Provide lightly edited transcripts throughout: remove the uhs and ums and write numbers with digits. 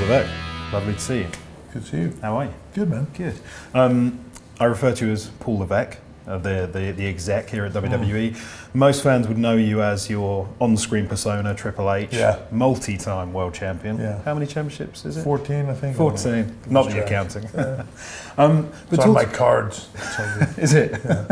Levesque. Lovely to see you. Good to see you. How are you? Good, man. Good. I refer to you as Paul Levesque, the exec here at WWE. Most fans would know you as your on-screen persona, Triple H, multi-time world champion. Yeah. How many championships is it? 14, I think. 14, not that you're counting. Yeah. But it's on my cards. Is it? Yeah.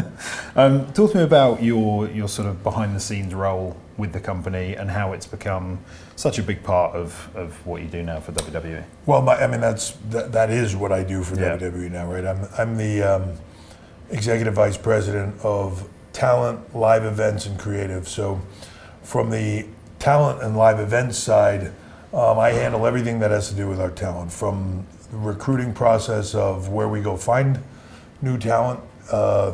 Talk to me about your sort of behind-the-scenes role with the company and how it's become such a big part of what you do now for WWE. Well, that is what I do for WWE now, right? I'm the executive vice president of talent, live events, and creative. So from the talent and live events side, I handle everything that has to do with our talent, from the recruiting process of where we go find new talent,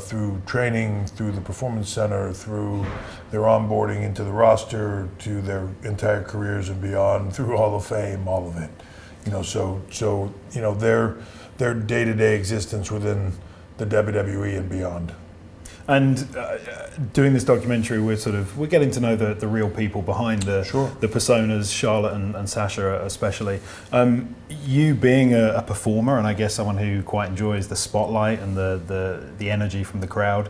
through training, through the performance center, through their onboarding into the roster, to their entire careers and beyond, through Hall of Fame, all of it. So their day-to-day existence within the WWE and beyond. And doing this documentary, we're getting to know the real people behind the personas, Charlotte and Sasha especially. You being a performer, and I guess someone who quite enjoys the spotlight and the energy from the crowd,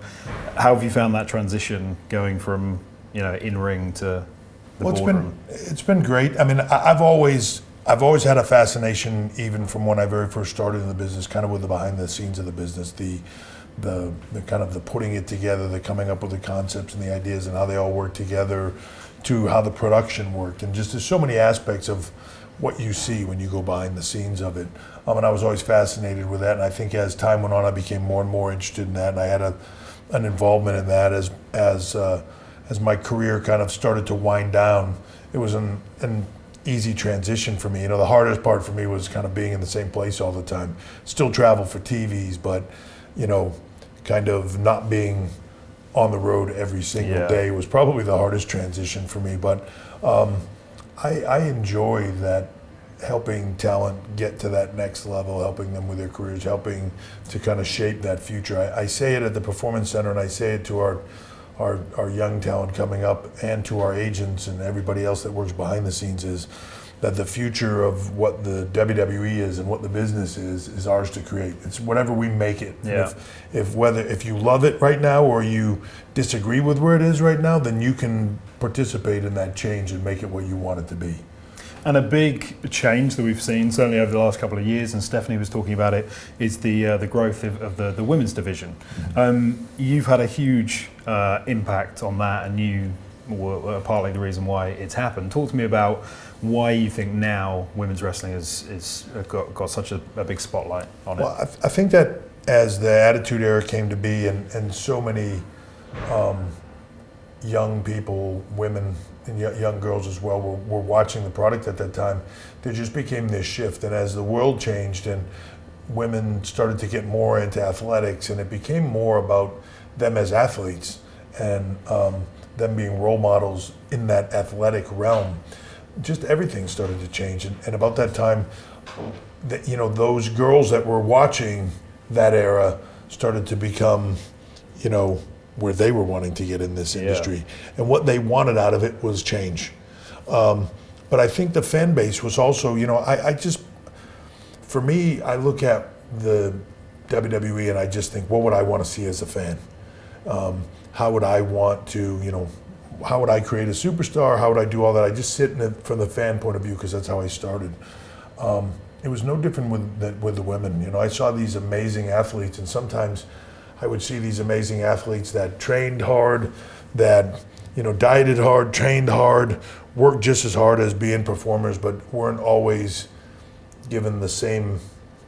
how have you found that transition going from in ring to the boardroom? It's been great. I mean, I've always had a fascination, even from when I very first started in the business, kind of with the behind the scenes of the business, the kind of the putting it together, the coming up with the concepts and the ideas and how they all work together, to how the production worked, and just there's so many aspects of what you see when you go behind the scenes of it. And I was always fascinated with that, and I think as time went on, I became more and more interested in that, and I had an involvement in that as my career kind of started to wind down. It was an easy transition for me. The hardest part for me was kind of being in the same place all the time. Still travel for TVs, but kind of not being on the road every single day was probably the hardest transition for me. But I enjoy that, helping talent get to that next level, helping them with their careers, helping to kind of shape that future. I say it at the Performance Center, and I say it to our young talent coming up, and to our agents and everybody else that works behind the scenes, is that the future of what the WWE is and what the business is ours to create. It's whatever we make it. Yeah. If you love it right now or you disagree with where it is right now, then you can participate in that change and make it what you want it to be. And a big change that we've seen, certainly over the last couple of years, and Stephanie was talking about it, is the growth of the women's division. You've had a huge impact on that, and you were partly the reason why it's happened. Talk to me about why you think now women's wrestling is got such a big spotlight on it. Well, I think that as the Attitude Era came to be, and so many young people, women, and young girls as well, were watching the product at that time, there just became this shift. And as the world changed and women started to get more into athletics, and it became more about them as athletes and them being role models in that athletic realm, just everything started to change. And about that time, those girls that were watching that era started to become, where they were wanting to get in this industry. And what they wanted out of it was change. But I think the fan base was also, for me, I look at the WWE and I just think, what would I want to see as a fan? How would I want to, how would I create a superstar? How would I do all that? I just sit in it from the fan point of view, because that's how I started. It was no different with the women. I saw these amazing athletes, and sometimes I would see these amazing athletes that trained hard, that dieted hard, trained hard, worked just as hard as being performers, but weren't always given the same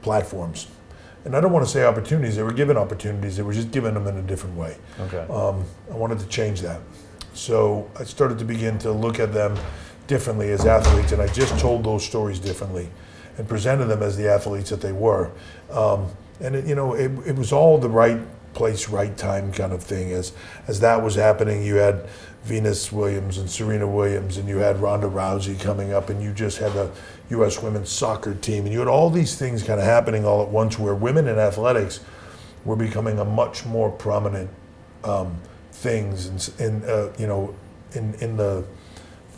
platforms. And I don't want to say opportunities. They were given opportunities. They were just given them in a different way. Okay. I wanted to change that. So I started to begin to look at them differently as athletes, and I just told those stories differently and presented them as the athletes that they were. And it was all the right place, right time kind of thing. As that was happening, you had Venus Williams and Serena Williams, and you had Ronda Rousey coming up, and you just had the U.S. women's soccer team, and you had all these things kind of happening all at once, where women in athletics were becoming a much more prominent things in the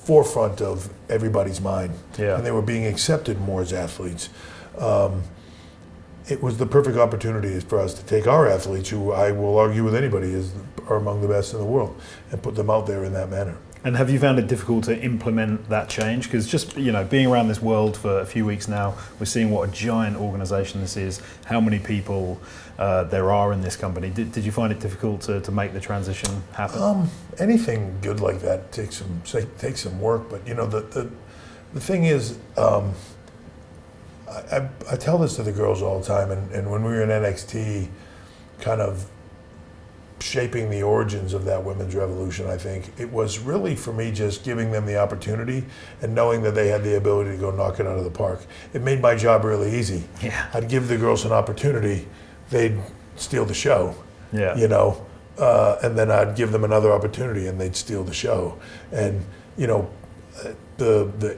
forefront of everybody's mind. Yeah. And they were being accepted more as athletes. It was the perfect opportunity for us to take our athletes, who I will argue with anybody are among the best in the world, and put them out there in that manner. And have you found it difficult to implement that change? Because just, being around this world for a few weeks now, we're seeing what a giant organization this is, how many people there are in this company. Did you find it difficult to make the transition happen? Anything good like that takes some work, but the thing is, I tell this to the girls all the time, and when we were in NXT, kind of shaping the origins of that women's revolution, I think it was really, for me, just giving them the opportunity and knowing that they had the ability to go knock it out of the park. It made my job really easy. Yeah. I'd give the girls an opportunity, they'd steal the show. Yeah. And then I'd give them another opportunity and they'd steal the show. And the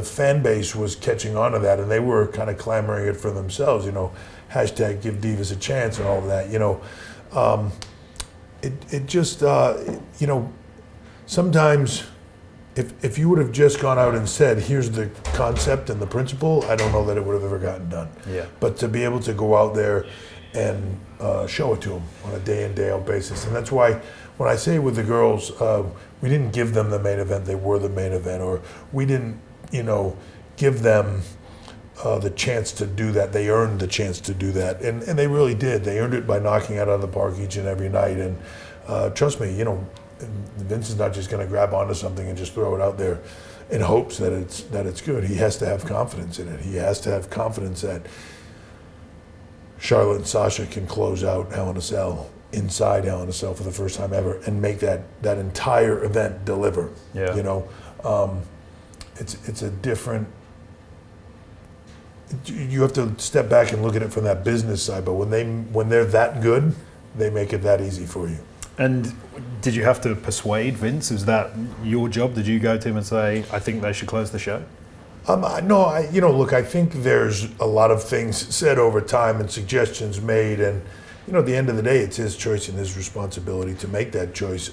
fan base was catching on to that, and they were kind of clamoring it for themselves, hashtag give divas a chance and all of that, It just, sometimes if you would have just gone out and said, here's the concept and the principle, I don't know that it would have ever gotten done. Yeah. But to be able to go out there and show it to them on a day in, day out basis. And that's why when I say with the girls, we didn't give them the main event, they were the main event, or we didn't, give them the chance to do that. They earned the chance to do that, and they really did. They earned it by knocking it out of the park each and every night. And trust me, Vince is not just going to grab onto something and just throw it out there in hopes that it's good. He has to have confidence in it. He has to have confidence that Charlotte and Sasha can close out Hell in a Cell inside Hell in a Cell for the first time ever and make that entire event deliver. Yeah. It's a different. You have to step back and look at it from that business side. But when they're that good, they make it that easy for you. And did you have to persuade Vince? Was that your job? Did you go to him and say, I think they should close the show? No, look, I think there's a lot of things said over time and suggestions made, and at the end of the day, it's his choice and his responsibility to make that choice.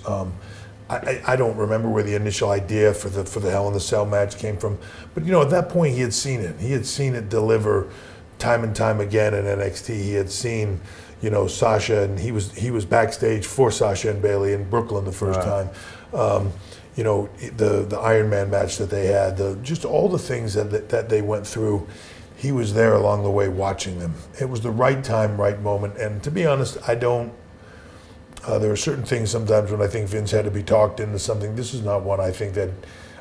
I don't remember where the initial idea for the Hell in the Cell match came from, but at that point he had seen it. He had seen it deliver time and time again in NXT. He had seen, Sasha, and he was backstage for Sasha and Bayley in Brooklyn the first time. The Iron Man match that they had, just all the things that they went through. He was there along the way watching them. It was the right time, right moment, and to be honest, there are certain things sometimes when I think Vince had to be talked into something. This is not one I think that,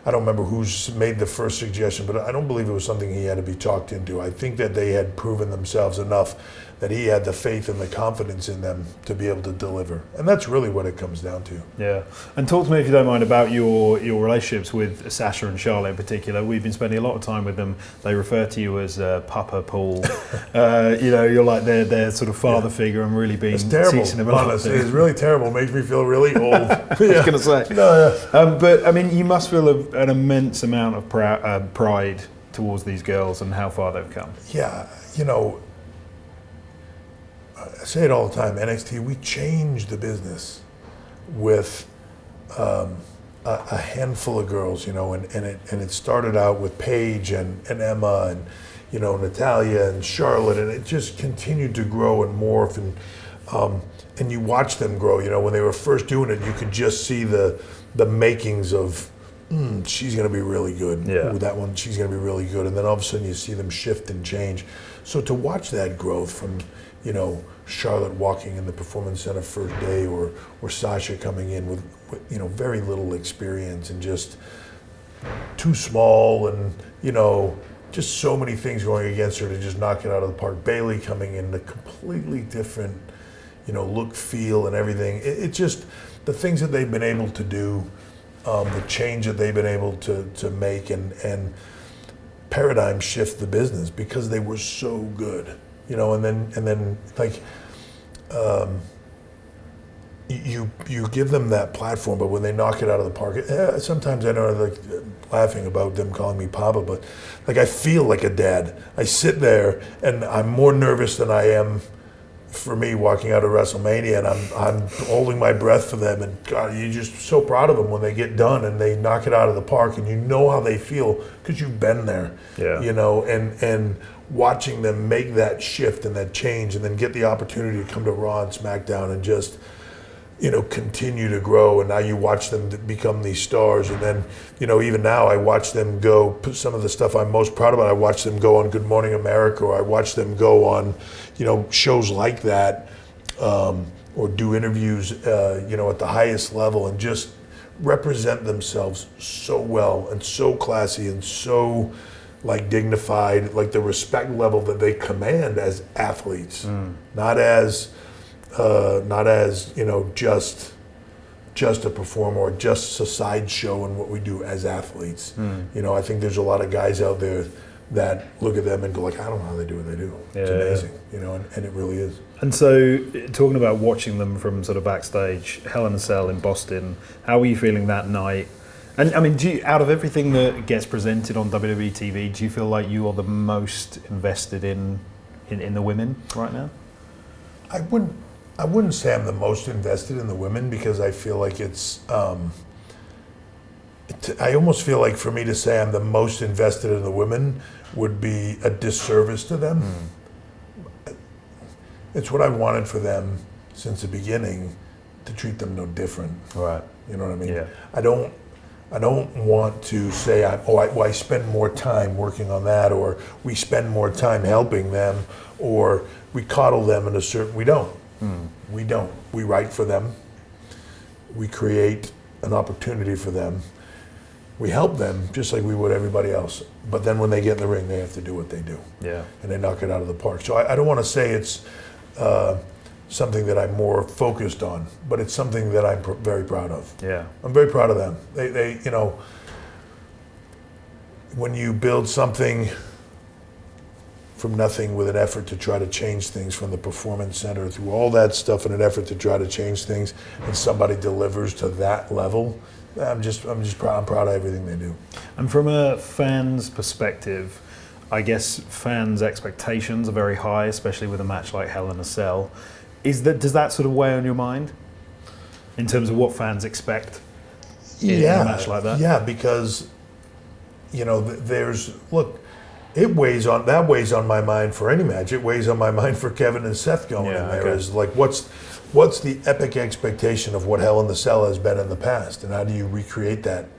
I don't remember who's made the first suggestion, but I don't believe it was something he had to be talked into. I think that they had proven themselves enough that he had the faith and the confidence in them to be able to deliver. And that's really what it comes down to. Yeah. And talk to me, if you don't mind, about your relationships with Sasha and Charlotte in particular. We've been spending a lot of time with them. They refer to you as Papa Paul. You're like their sort of father figure and really being teaching them a lot of things. It's really terrible. It makes me feel really old. I was going to say. No, yeah. But, I mean, you must feel an immense amount of pride towards these girls and how far they've come. Yeah, I say it all the time, NXT, we changed the business with a handful of girls, and it started out with Paige and Emma and, Natalia and Charlotte, and it just continued to grow and morph, and you watch them grow. When they were first doing it, you could just see the makings of, she's going to be really good. Yeah. Ooh, that one, she's going to be really good. And then all of a sudden you see them shift and change. So to watch that growth from, Charlotte walking in the Performance Center first day, or Sasha coming in with very little experience and just too small, and just so many things going against her to just knock it out of the park. Bayley coming in a completely different, look, feel, and everything. It just, the things that they've been able to do, the change that they've been able to make and paradigm shift the business because they were so good. And then like you give them that platform, but when they knock it out of the park, sometimes I know, like, laughing about them calling me Papa, but like I feel like a dad. I sit there and I'm more nervous than I am for me, walking out of WrestleMania, and I'm holding my breath for them, and God, you're just so proud of them when they get done and they knock it out of the park, and you know how they feel because you've been there, you know, and watching them make that shift and that change, and then get the opportunity to come to Raw and SmackDown and just, you know, continue to grow, and now you watch them become these stars, and then, you know, even now I watch them go, some of the stuff I'm most proud about, I watch them go on Good Morning America, or I watch them go on, you know, shows like that, or do interviews, you know, at the highest level, and just represent themselves so well, and so classy, and so, like, dignified, like the respect level that they command as athletes, not as, you know, just a performer or just a sideshow in what we do as athletes. You know, I think there's a lot of guys out there that look at them and go like, I don't know how they do what they do. It's amazing, you know, and it really is. And so, talking about watching them from sort of backstage, Hell in a Cell in Boston, how were you feeling that night? And I mean, out of everything that gets presented on WWE TV, do you feel like you are the most invested in the women right now? I wouldn't say I'm the most invested in the women, because I feel like it's, I almost feel like for me to say I'm the most invested in the women would be a disservice to them. It's what I wanted for them since the beginning, to treat them no different. Right. You know what I mean? Yeah. I don't want to say, I spend more time working on that, or we spend more time helping them, or we coddle them in a certain, we don't. We don't. We write for them. We create an opportunity for them. We help them just like we would everybody else. But then when they get in the ring, they have to do what they do. Yeah. And they knock it out of the park. So I don't want to say it's something that I'm more focused on, but it's something that I'm very proud of. Yeah. I'm very proud of them. They, you know, when you build something from nothing with an effort to try to change things, from the performance center through all that stuff in an effort to try to change things, and somebody delivers to that level, I'm proud of everything they do. And from a fan's perspective, I guess fans' expectations are very high, especially with a match like Hell in a Cell. Does that sort of weigh on your mind in terms of what fans expect in a match like that? Yeah, because, you know, that weighs on my mind for any match. It weighs on my mind for Kevin and Seth going in there. Okay. Is like, what's the epic expectation of what Hell in the Cell has been in the past, and how do you recreate that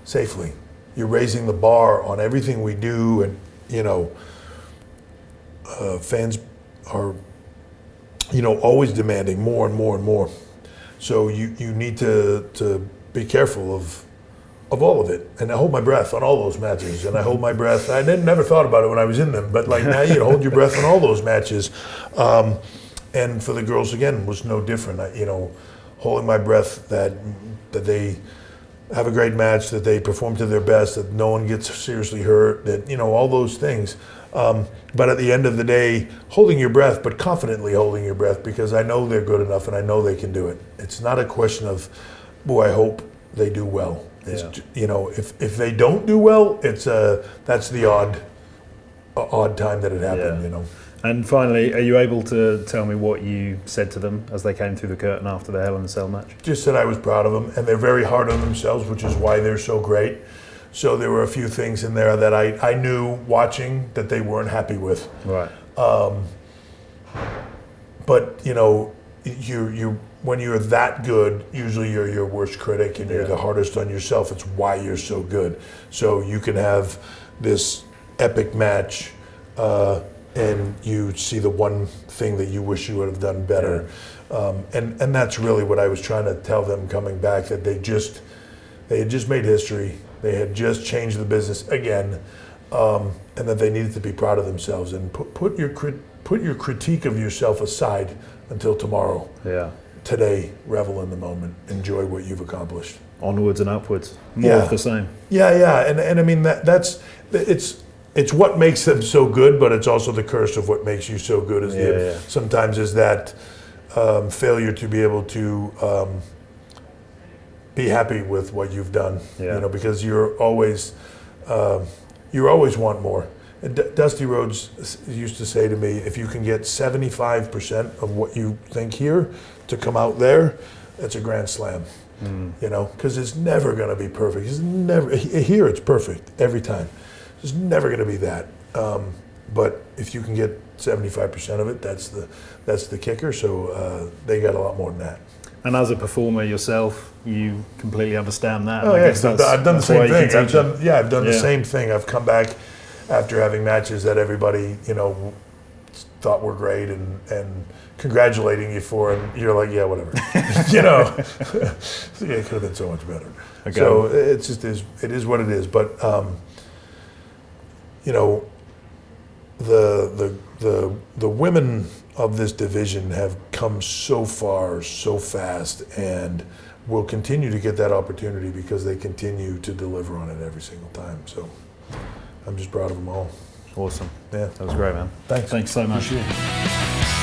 safely? You're raising the bar on everything we do, and, you know, fans are, you know, always demanding more and more and more. So you need to be careful of all of it. And I hold my breath on all those matches, and I hold my breath. I never thought about it when I was in them, but like now you hold your breath on all those matches. And for the girls, again, was no different. You know, holding my breath that they have a great match, that they perform to their best, that no one gets seriously hurt, that, you know, all those things. But at the end of the day, holding your breath, but confidently holding your breath, because I know they're good enough and I know they can do it. It's not a question of, I hope they do well. Yeah. You know, if they don't do well, that's the odd time that it happened. You know. And finally, are you able to tell me what you said to them as they came through the curtain after the Hell in a Cell match? Just that I was proud of them, and they're very hard on themselves, which is why they're so great. So there were a few things in there that I knew watching that they weren't happy with. Right. But, you know, you when you're that good, usually you're your worst critic, and you're the hardest on yourself. It's why you're so good. So you can have this epic match, and you see the one thing that you wish you would have done better. And that's really what I was trying to tell them coming back, that they had just made history. They had just changed the business again, and that they needed to be proud of themselves, and put your critique of yourself aside until tomorrow. Yeah. Today, revel in the moment. Enjoy what you've accomplished. Onwards and upwards. More of the same. Yeah. And I mean it's what makes them so good, but it's also the curse of what makes you so good. Sometimes is that failure to be able to be happy with what you've done. You know, because you always want more. Dusty Rhodes used to say to me, if you can get 75% of what you think here to come out there, it's a grand slam. You know, because it's never going to be perfect. It's never here. It's perfect every time. It's never going to be that. But if you can get 75% of it, that's the kicker. So they got a lot more than that. And as a performer yourself, you completely understand that. Oh, yes, I've done the same thing. I've done the Yeah. same thing. I've come back after having matches that everybody, you know, thought were great and congratulating you for, and you're like, yeah, whatever. You know, yeah, it could have been so much better. Okay. So it just is. It is what it is. But you know, the women of this division have come so far, so fast, and will continue to get that opportunity because they continue to deliver on it every single time. So I'm just proud of them all. Awesome. Yeah. That was great, man. Thanks. Thanks so much. Appreciate it.